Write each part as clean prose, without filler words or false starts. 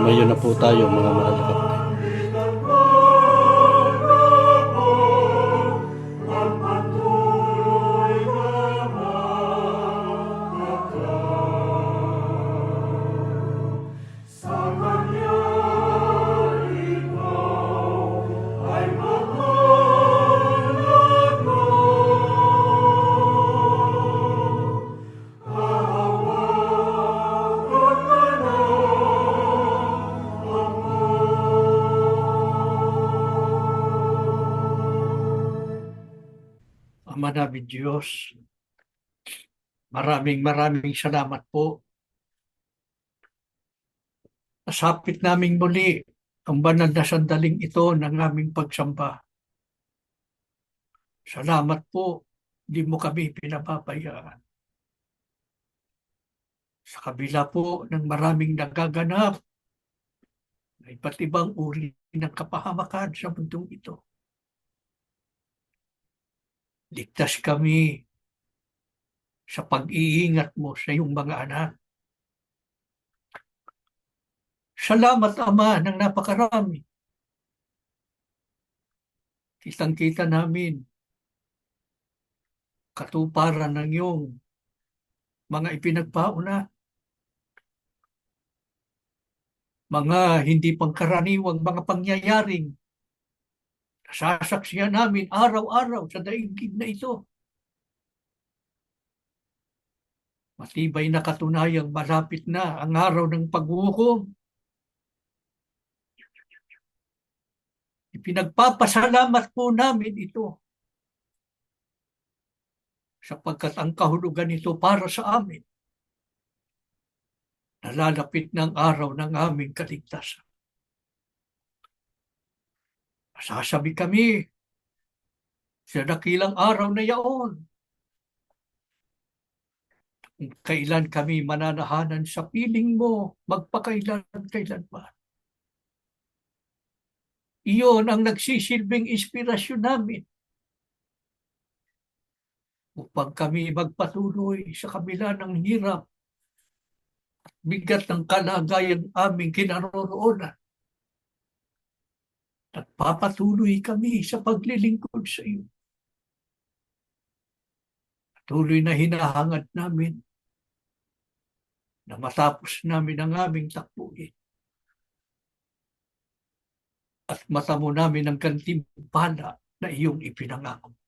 Sumayo na po tayo mga mahal na kapatid. Ama namin Diyos, maraming salamat po. Nasapit naming muli ang banal na sandaling ito ng aming pagsamba. Salamat po, hindi mo kami pinapabayaan. Sa kabila po ng maraming nagaganap na iba't ibang uri ng kapahamakan sa mundong ito. Ligtas kami sa pag-iingat mo sa iyong mga anak. Salamat, Ama, ng napakarami. Kitang-kita namin katuparan ng iyong mga ipinagpauna, mga hindi pangkaraniwang mga pangyayaring nasasaksihan namin araw-araw sa daigdig na ito. Matibay na katunayang malapit na ang araw ng paghuhukom. Ipinagpapasalamat po namin ito sapagkat ang kahulugan nito para sa amin, nalalapit ng araw ng aming kaligtasan. Masasabi kami sa dakilang araw na yaon, kung kailan kami mananahanan sa piling mo, magpakailan-kailanman. Iyon ang nagsisilbing inspirasyon namin upang kami magpatuloy sa kabila ng hirap at bigat ng kalagayang aming kinaroroonan. At papatuloy kami sa paglilingkod sa iyo. Patuloy na hinahangad namin na matapos namin ang aming takbuhin. At matamo namin ang gantimpala na iyong ipinangako.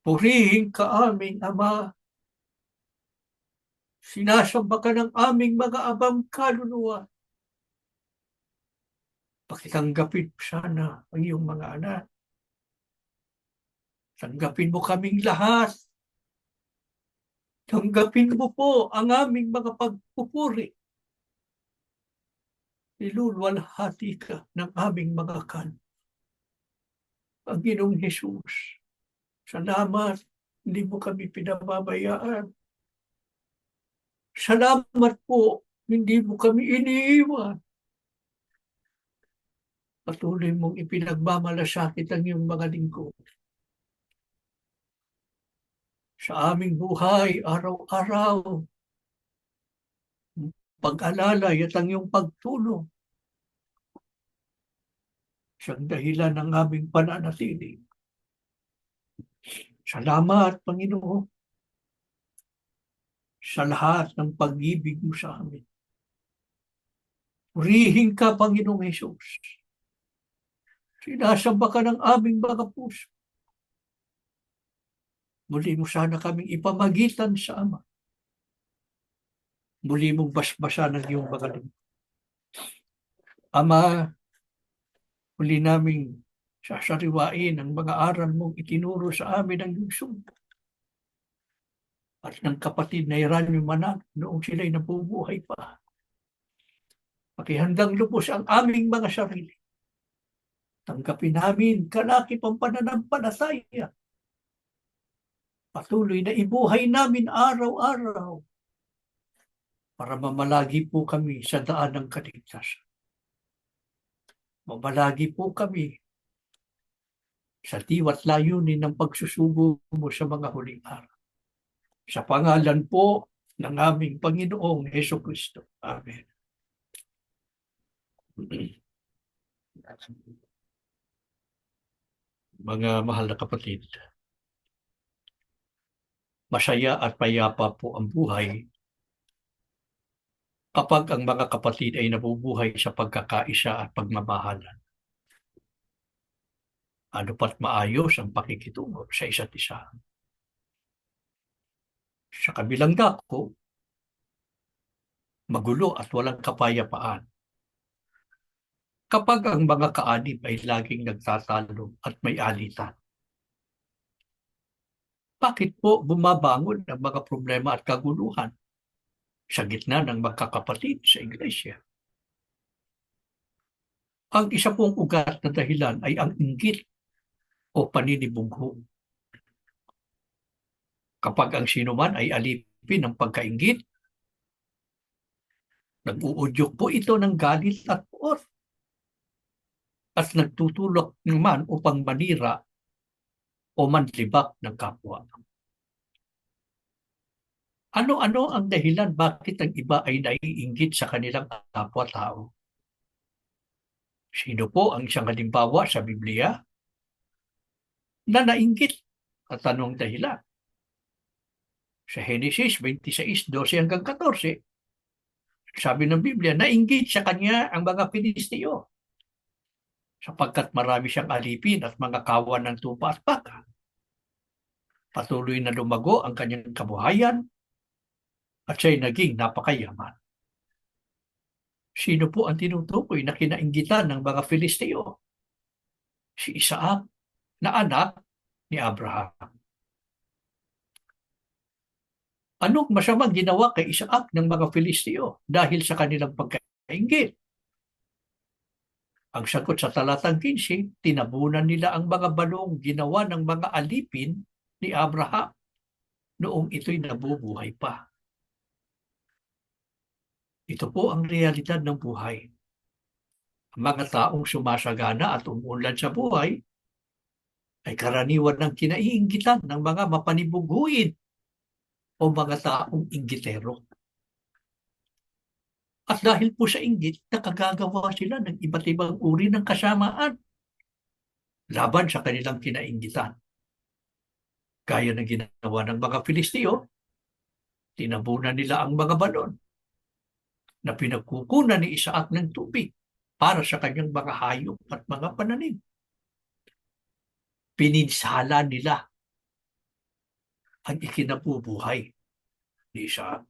Purihin ka aming Ama. Sinasamba ka ng aming mga abang kaluluwa. Pakitanggapin sana ang iyong mga anak. Tanggapin mo kaming lahat. Tanggapin mo po ang aming mga pagpupuri. Nilulwalhati ka ng aming mga Panginoong Hesus, salamat, hindi mo kami pinababayaan. Salamat po, hindi mo kami iniiwan. Patuloy mong ipinagmamalasakit ang iyong mga lingkod. Sa aming buhay, araw-araw, pag-alalay at ang iyong pagtulong, siyang dahilan ng aming pananatili. Salamat, Panginoon, sa lahat ng pag-ibig mo sa amin. Purihin ka, Panginoong Hesus. Sinasamba ka ng aming mga puso. Muli mo sana kaming ipamagitan sa Ama. Muli mong basbasan ang iyong mga lingkod. Ama, muli naming sasariwain ang mga aral mong itinuro sa amin ng iyong sumpa. At ng kapatid na Eranio Manalo noong sila'y nabubuhay pa. Pakihandang lubos ang aming mga sarili. Tanggapin namin kalakip ang pananampalataya. Patuloy na ibuhay namin araw-araw para mamalagi po kami sa daan ng kaligtasan. Mamalagi po kami sa diwat layunin ng pagsusugo mo sa mga huling araw. Sa pangalan po ng aming Panginoong Hesukristo. Amen. Mga mahal na kapatid, masaya at payapa po ang buhay kapag ang mga kapatid ay nabubuhay sa pagkakaisa at pagmamahalan. Ano pat maayos ang pakikitungo sa isa't isa. Sa kabilang dako, magulo at walang kapayapaan kapag ang mga kaanib ay laging nagtatalo at may alitan. Bakit po bumabangon ang mga problema at kaguluhan sa gitna ng magkakapatid sa iglesia? Ang isa pong ugat na dahilan ay ang inggit o paninibugho. Kapag ang sinuman ay alipin ng pagkainggit, nag-uudyok po ito ng galit at puot at nagtutulak naman upang manira o manlibak ng kapwa. Ano-ano ang dahilan bakit ang iba ay naiinggit sa kanilang kapwa-tao? Sino po ang isang halimbawa sa Biblia na nainggit at anong dahilan? Sa Genesis 26:12-14, sabi ng Biblia, nainggit sa kanya ang mga Pilisteo sapagkat marami siyang alipin at mga kawan ng tupa at baka. Patuloy na lumago ang kanyang kabuhayan at siya'y naging napakayaman. Sino po ang tinutukoy na kinainggitan ng mga Filisteo? Si Isaac na anak ni Abraham. Anong masamang ginawa kay Isaac ng mga Filisteo dahil sa kanilang pagkainggit? Ang sagot sa talatang 15, tinabunan nila ang mga balong ginawa ng mga alipin ni Abraham noong ito'y nabubuhay pa. Ito po ang realidad ng buhay. Ang mga taong sumasagana at umuunlad sa buhay ay karaniwan ng kinaiinggitan ng mga mapanibuguin o mga taong inggitero. At dahil po sa inggit, nakagagawa sila ng iba't ibang uri ng kasamaan laban sa kanilang kinainggitan. Gaya ng ginawa ng mga Filisteo, tinabunan nila ang mga balon na pinagkukunan ni Isaac ng tubig para sa kanyang mga hayop at mga pananim. Pininsala nila ang ikinabubuhay ni Isaac.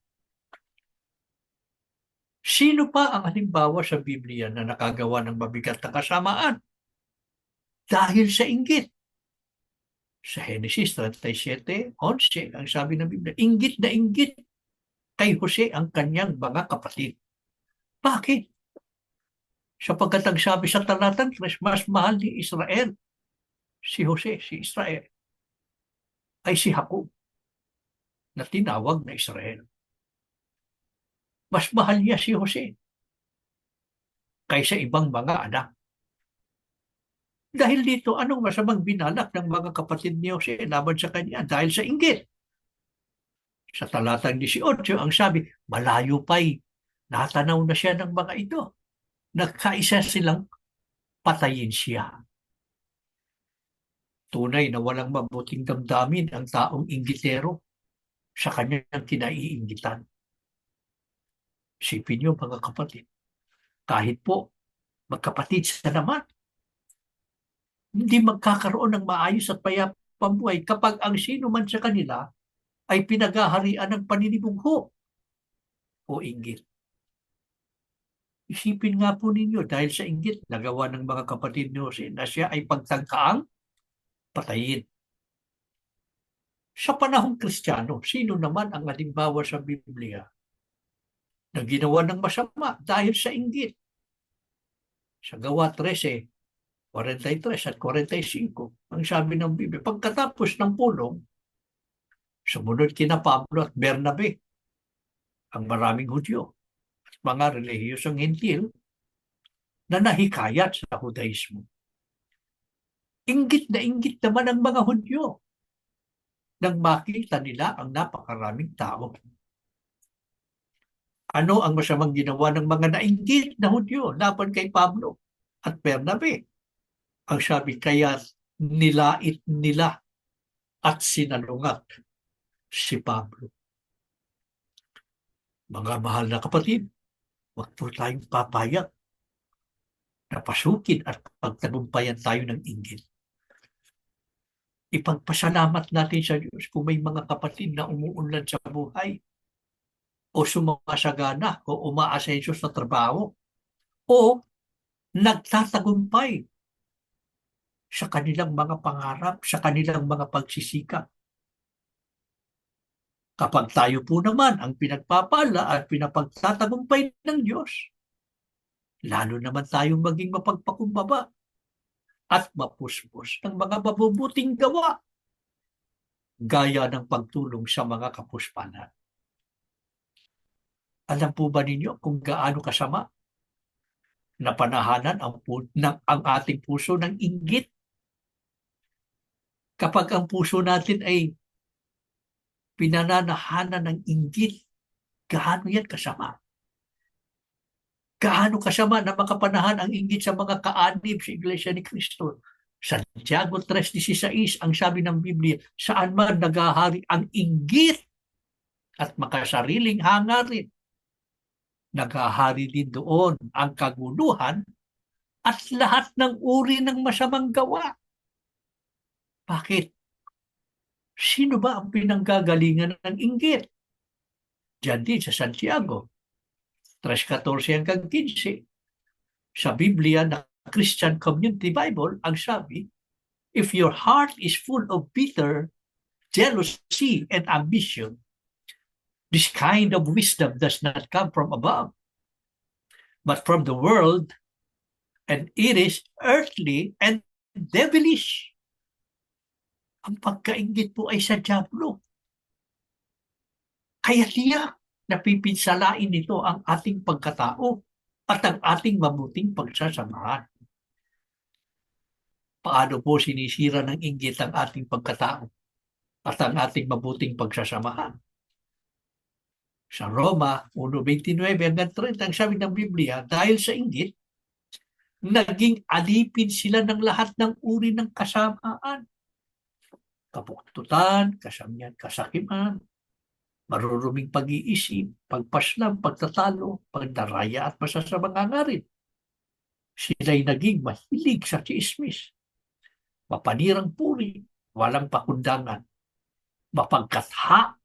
Sino pa ang halimbawa sa Biblia na nakagawa ng mabigat na kasamaan dahil sa inggit? Sa Genesis 37:11, ang sabi ng Biblia, inggit na inggit kay Jose ang kanyang mga kapatid. Bakit? Sapagkat ang sabi sa talatang 3, mas mahal ni Israel, si Jose, si Israel, ay si Jacob, na tinawag na Israel. Mas mahal niya si Jose kaysa ibang mga anak. Dahil dito, anong masamang binalak ng mga kapatid ni Jose laban sa kanya dahil sa inggit? Sa talatang 18, ang sabi, malayo pa'y natanaw na siya ng mga ito. Nagkaisa silang patayin siya. Tunay na walang mabuting damdamin ang taong inggitero sa kanyang kinaiinggitan. Isipin niyo mga kapatid, kahit po magkapatid sa naman, hindi magkakaroon ng maayos at payapang buhay kapag ang sino man sa kanila ay pinaghaharian ng paninibugho o inggit. Isipin nga po ninyo, dahil sa inggit, nagawa ng mga kapatid ni Jose na siya ay pagtangkaang patayin. Sa panahong Kristiyano, sino naman ang halimbawa sa Biblia na ginawa ng masama dahil sa inggit? Sa Gawa 13:43 at 45, ang sabi ng Biblia, pagkatapos ng pulong, sumunod kina Pablo at Bernabe ang maraming Hudyo at mga relihiyosong Hintil na nahikayat sa Judaismo. Inggit na inggit naman ang mga Hudyo nang makita nila ang napakaraming tao. Ano ang masamang ginawa ng mga nainggit na Hudyo laban kay Pablo at Bernabe? Ang sabi, kaya nilait nila at sinalungat si Pablo. Mga mahal na kapatid, huwag po tayong papayag na pasukin at pagtagumpayan tayo ng inggit. Ipagpasalamat natin sa Diyos kung may mga kapatid na umuunlad sa buhay o sumasagana o umaasenso sa trabaho o nagtatagumpay sa kanilang mga pangarap, sa kanilang mga pagsisikap. Kapag tayo po naman ang pinagpapala at pinapagtatagumpay ng Diyos, lalo naman tayong maging mapagpakumbaba at mapuspos ng mga mabubuting gawa, gaya ng pagtulong sa mga kapuspanan. Alam po ba ninyo kung gaano kasama na panahanan ang ating puso ng inggit? Kapag ang puso natin ay pinananahanan ng inggit, gaano yan kasama? Gaano kasama na makapanahan ang inggit sa mga kaanib sa Iglesia ni Cristo? Santiago 3:16 ang sabi ng Biblia, saan man naghahari ang inggit at makasariling hangarin, naghahari din doon ang kaguluhan at lahat ng uri ng masamang gawa. Bakit? Sino ba ang pinanggagalingan ng inggit? Diyan din sa Santiago 3:14 hanggang 15. Sa Biblia na Christian Community Bible, ang sabi, if your heart is full of bitter jealousy and ambition, this kind of wisdom does not come from above, but from the world, and it is earthly and devilish. Ang pagkaingit po ay sa dyablo. Kaya tiyak napipinsalain nito ang ating pagkatao at ang ating mabuting pagsasamahan. Paano po sinisira ng inggit ang ating pagkatao at ang ating mabuting pagsasamahan? Sa Roma 1:29 hanggang 30, ang sabi ng Biblia, dahil sa inggit, naging alipin sila ng lahat ng uri ng kasamaan. Kapuktutan, kasamihan, kasakiman, maruruming pag-iisip, pagpaslam, pagtatalo, pagdaraya at masasamang hangarin. Sila'y naging mahilig sa chismis, mapanirang puri, walang pakundangan, mapagkatha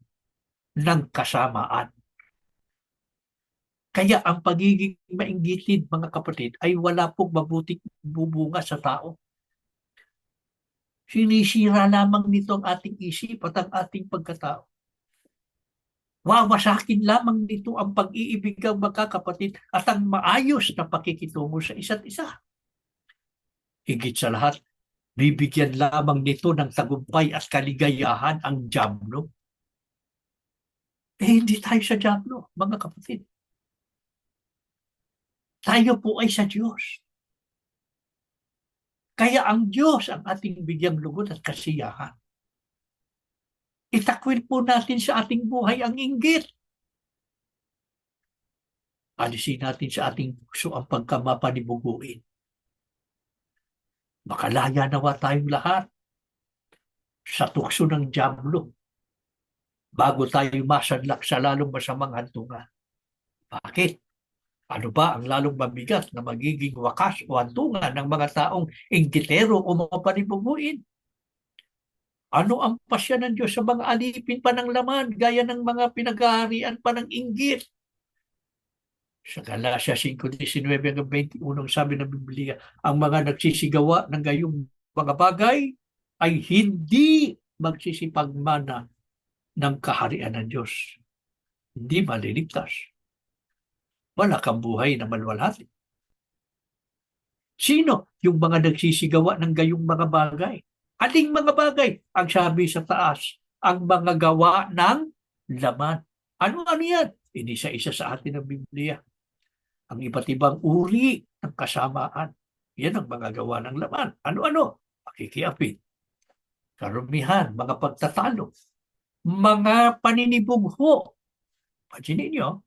ng kasamaan. Kaya ang pagiging mainggitin, mga kapatid, ay wala pong mabuting bubunga sa tao. Sinisira lamang nito ang ating isip at ang ating pagkatao. Wawasakin lamang nito ang pag-iibig ng mga kapatid at ang maayos na pakikitungo sa isa't isa. Higit sa lahat, bibigyan lamang nito ng tagumpay at kaligayahan ang dyablo. Hindi tayo sa dyablo, mga kapatid. Tayo po ay sa Diyos. Kaya ang Diyos ang ating bigyang lugod at kasiyahan. Itakwil po natin sa ating buhay ang inggit. Alisin natin sa ating puso ang pagkamapanibuguin. Makalaya nawa tayong lahat sa tukso ng dyablo bago tayo masadlak sa lalong masamang hantungan. Bakit? Ano ba ang lalong mabigat na magiging wakas o hantungan ng mga taong inggitero o mapanibuguin? Ano ang pasya ng Diyos sa mga alipin pa ng laman gaya ng mga pinaghaharian pa ng inggit? Sa Galatia 5:19-21, sabi ng Biblia, ang mga nagsisigawa ng gayong mga bagay ay hindi magsisipagmana ng kaharian ng Diyos. Hindi maliligtas. Wala kang buhay na malwalhati. Sino yung mga nagsisigawa ng gayong mga bagay? Aling mga bagay? Ang sabi sa taas, ang mga gawa ng laman. Ano yan? Inisa-isa sa atin ng Biblia. Ang iba't ibang uri ng kasamaan. Yan ang mga gawa ng laman. Ano-ano? Pakikiapid, karumihan, mga pagtatalo, mga paninibugho. Paginin nyo,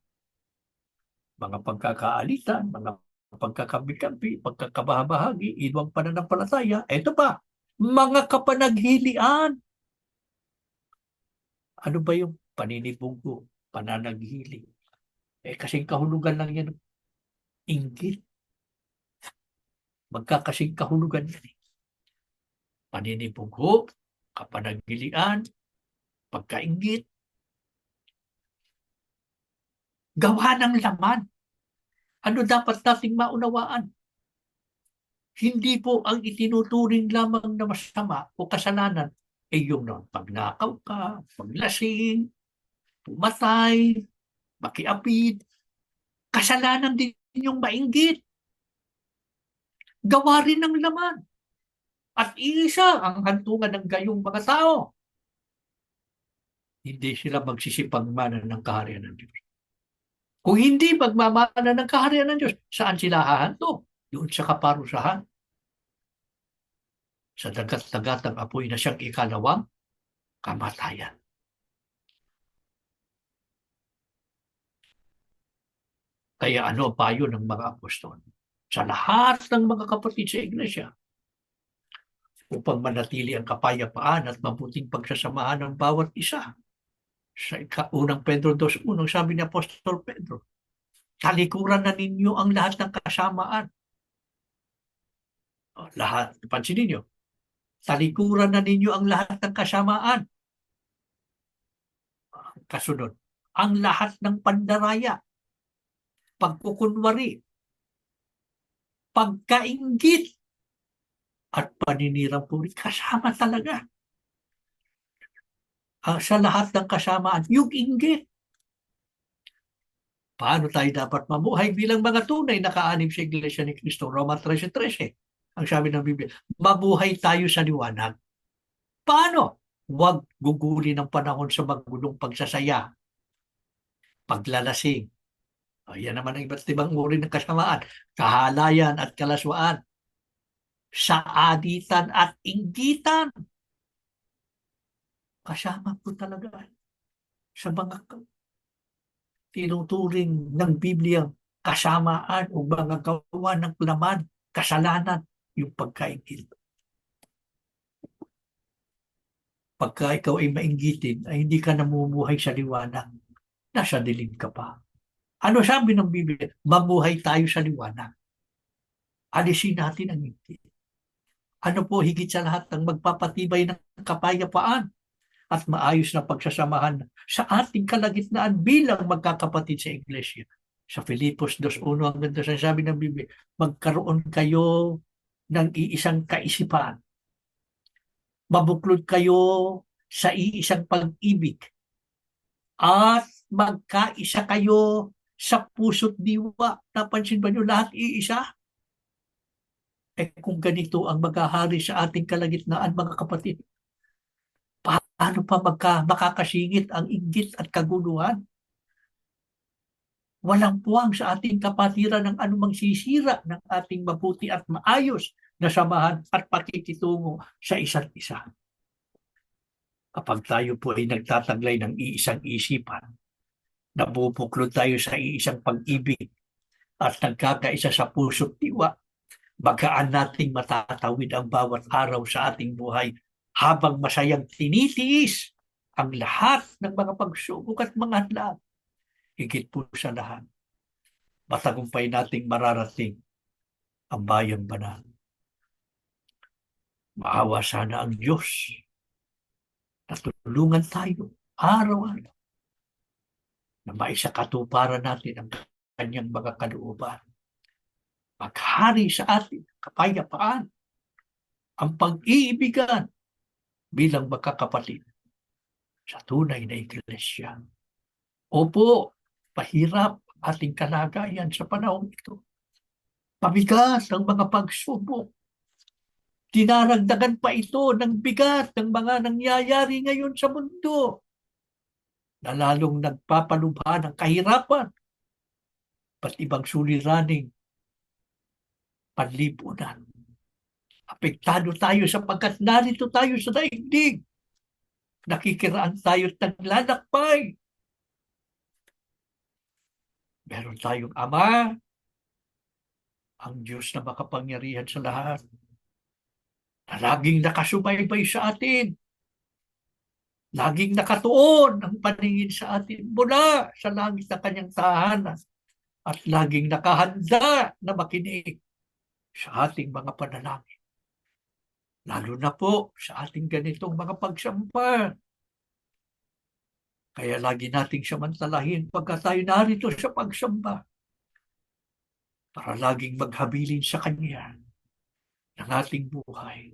mga pagkakaalitan, mga pagkakabi-kabi, pagkakabahabahagi, iwang pananampalataya. Ito pa, mga kapanaghilian. Ano ba yung paninibunggo, pananaghili? Kasing kahulugan lang yan, inggit. Magkakasing kahulugan yan. Paninibunggo, kapanaghilian, pagkainggit, gawa ng laman. Ano dapat nating maunawaan? Hindi po ang itinuturing lamang na masama o kasalanan yung pagnakaw ka, paglasing, pumatay, makiapid. Kasalanan din yung mainggit. Gawa rin ng laman. At isa ang hantungan ng gayong mga tao. Hindi sila magsisipagmana ng kaharian ng Diyos. Kung hindi magmamana ng kaharian ng Diyos, saan sila hahantong? Doon sa kaparusahan. Sa dagat-dagatang apoy na siyang ikalawang kamatayan. Kaya ano ang payo ng mga apostol? Sa lahat ng mga kapatid sa iglesia, upang manatili ang kapayapaan at mabuting pagsasamahan ng bawat isa. Sa unang Pedro 2:1, sabi ni Apostol Pedro, talikuran na ninyo ang lahat ng kasamaan. Lahat, pansinin ninyo, talikuran na ninyo ang lahat ng kasamaan. Kasunod, ang lahat ng pandaraya, pagkukunwari, pagkainggit, at paninirang puri. Kasama talaga. Sa lahat ng kasamaan, yung inggit. Paano tayo dapat mabuhay bilang mga tunay na kaanib sa Iglesia ni Cristo? Roma 13:13. Ang sabi ng Biblia, mabuhay tayo sa liwanag. Paano? Huwag guguli ng panahon sa magulong pagsasaya, paglalasing. Yan naman ang iba't ibang uri ng kasamaan. Kahalayan at kalaswaan. Saaditan at inggitan. Kasama po talaga sa mga tinuturing ng Biblia kasamaan o mga gawa ng laman, kasalanan, yung pagkaingit. Pagka ikaw ay mainggitin, ay hindi ka namumuhay sa liwanag. Nasa dilim ka pa. Ano sabi ng Biblia? Mabuhay tayo sa liwanag. Alisin natin ang inggit. Ano po higit sa lahat ang magpapatibay ng kapayapaan at maayos na pagsasamahan sa ating kalagitnaan bilang magkakapatid sa Iglesia. Sa Filipos 2:1 hanggang 2, sabi ng Biblia, magkaroon kayo ng iisang kaisipan. Mabuklod kayo sa iisang pag-ibig. At magkaisa kayo sa puso't diwa. Napansin ba nyo lahat iisa? Kung ganito ang maghahari sa ating kalagitnaan, mga kapatid, paano pa makakasingit ang inggit at kaguluhan? Walang puwang sa ating kapatiran ng anumang sisira ng ating mabuti at maayos na samahan at pakikitungo sa isa't isa. Kapag tayo po ay nagtataglay ng iisang isipan, nabubuklod tayo sa iisang pag-ibig at nagkakaisa sa puso't diwa, bagaan nating matatawid ang bawat araw sa ating buhay habang masayang tinitiis ang lahat ng mga pagsubok at mga hadlang. Higit po sa lahat, matagumpay nating mararating ang bayang banal. Maawa sana ang Diyos na tulungan tayo araw-araw na maisakatuparan natin ang kanyang mga kalooban. Maghari sa atin kapayapaan, ang pag-iibigan bilang magkakapatid sa tunay na iglesia. Opo, pahirap ating kalagayan sa panahon ito. Pabigat ang mga pagsubok. Dinaragdagan pa ito ng bigat ng mga nangyayari ngayon sa mundo na lalong nagpapalubha ng kahirapan at ibang suliraning panlipunan. Apektado tayo sapagkat narito tayo sa daigdig. Nakikiraan tayo at naglalakbay. Meron tayong Ama, ang Diyos na makapangyarihan sa lahat, na laging nakasubaybay sa atin, laging nakatuon ang paningin sa atin mula sa langit na kanyang tahanan at laging nakahanda na makinig sa ating mga panalangin. Lalo na po sa ating ganitong mga pagsamba. Kaya lagi nating samantalahin pagka tayo narito sa pagsamba para laging maghabilin sa Kanya ng ating buhay.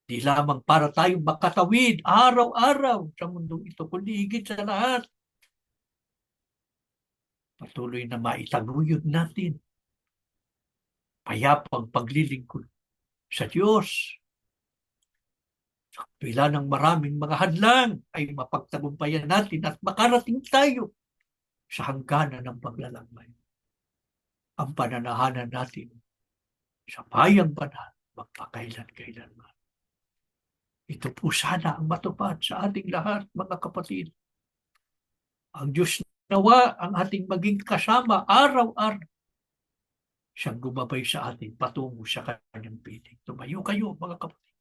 Di lamang para tayong makatawid araw-araw sa mundong ito, kundi higit sa lahat, patuloy na maitaguyod natin payapang paglilingkod sa Diyos. Sa kabila ng maraming mga hadlang ay mapagtagumpayan natin at makarating tayo sa hangganan ng paglalakbay. Ang pananahanan natin sa bayang banal magpakailan-kailanman. Ito po sana ang matupad sa ating lahat, mga kapatid. Ang Diyos nawa ang ating maging kasama araw-araw. Siyang gumabay sa atin patungo sa kanyang piling. Tumayo kayo, mga kapatid.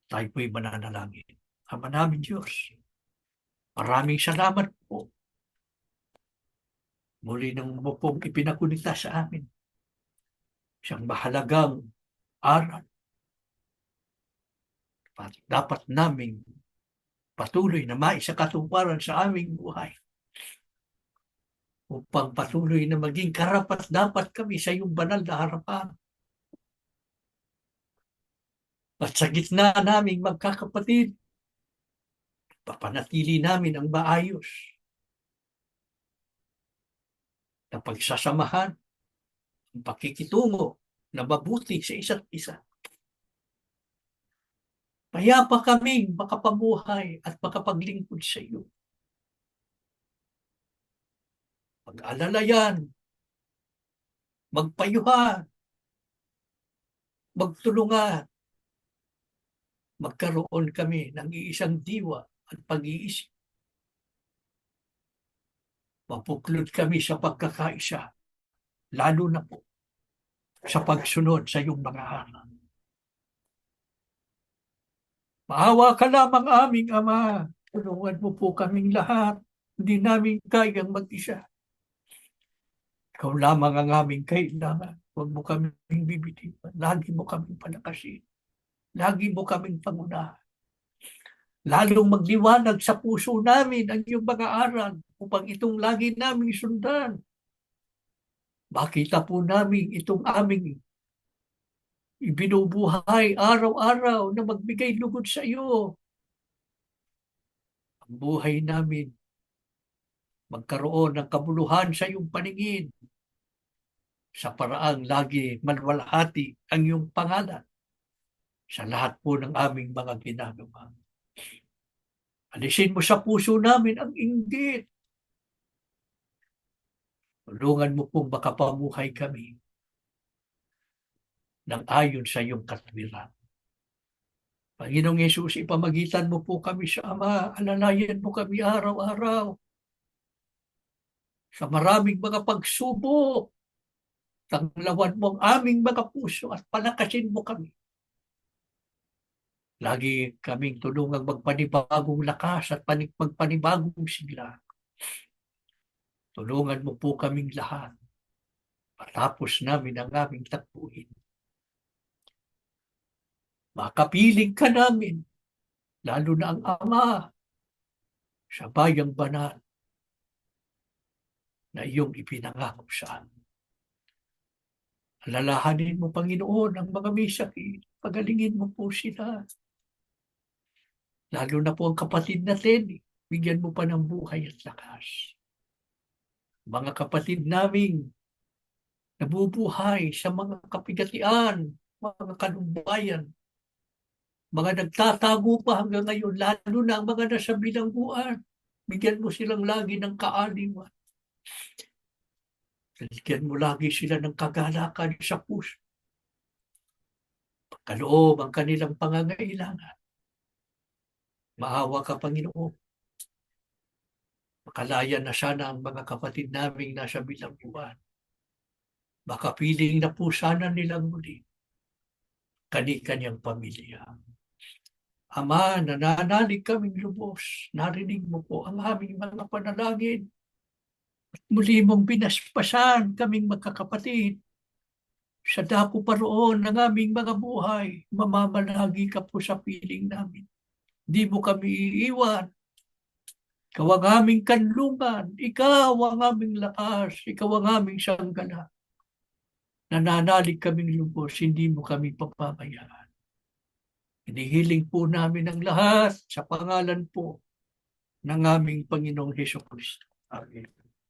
Tayo po'y mananalangin. Ama namin Diyos, maraming salamat po. Muli nang mo pong ipinakunita sa amin siyang mahalagang aral. Dapat naming patuloy na maisakatuparan sa aming buhay upang patuloy na maging karapat-dapat kami sa iyong banal na harapan. At sa gitna naming magkakapatid, papanatili namin ang maayos na pagsasamahan, ang pakikitungo na mabuti sa isa't isa. Payapa kaming makapabuhay at makapaglingkod sa iyo. Mag-alalayan, magpayuhan, magtulungan, magkaroon kami ng iisang diwa at pag-iisip. Mapuklod kami sa pagkakaisa, lalo na po sa pagsunod sa iyong mga aral. Maawa ka lamang aming Ama. Tulungan mo po kaming lahat. Hindi namin kayang mag-isa. Ikaw lamang ang aming kailangan. Huwag mo kaming bibitiwan. Lagi mo kaming palakasin. Lagi mo kaming pangunahan. Lalong magliwanag sa puso namin ang iyong mga aral upang itong lagi naming sundan. Makita po namin itong aming ibinubuhay araw-araw na magbigay lugod sa iyo. Ang buhay namin magkaroon ng kabuluhan sa iyong paningin sa paraang lagi malwalhati ang iyong pangalan sa lahat po ng aming mga ginagawa. Alisin mo sa puso namin ang inggit. Tulungan mo pong makapamuhay kami ng ayon sa iyong katwiran. Panginoong Yesus, ipamagitan mo po kami sa Ama. Alalayan mo kami araw-araw sa maraming mga pagsubok. Tanglawan mo ang aming mga puso at palakasin mo kami. Lagi kaming tulungang magpanibagong lakas at magpanibagong sigla. Tulungan mo po kaming lahat. Matapos namin ang aming takbuhin. Makapiling ka namin, lalo na ang Ama, sa bayang banal na iyong ipinangako sa amin. Alalahanin mo, Panginoon, ang mga may sakit. Pagalingin mo po sila. Lalo na po ang kapatid natin. Bigyan mo pa ng buhay at lakas. Mga kapatid naming nabubuhay sa mga kapigatian, mga kalumbayan, mga nagtatago pa hanggang ngayon, lalo na ang mga nasa bilangguan. Bigyan mo silang lagi ng kaaliwan. Bigyan mo lagi sila ng kagalakan sa puso. Pagkaloob ang kanilang pangangailangan. Maawa ka, Panginoon. Makalaya na sana ang mga kapatid naming nasa bilangguan. Baka piling na po sana nilang muli kani-kanyang pamilya. Ama, nananalig kaming lubos. Narinig mo po ang aming mga panalangin. Muli mong pinaspasan kaming magkakapatid. Sa dako pa roon ng aming mga buhay, mamamalagi ka po sa piling namin. Di mo kami iiwan. Ikaw ang aming kanlungan. Ikaw ang aming lakas. Ikaw ang aming sanggala. Nananalig kaming lubos, hindi mo kami papabayaan. Hinihiling po namin ang lahat sa pangalan po ng aming Panginoong Hesus Kristo. Amen.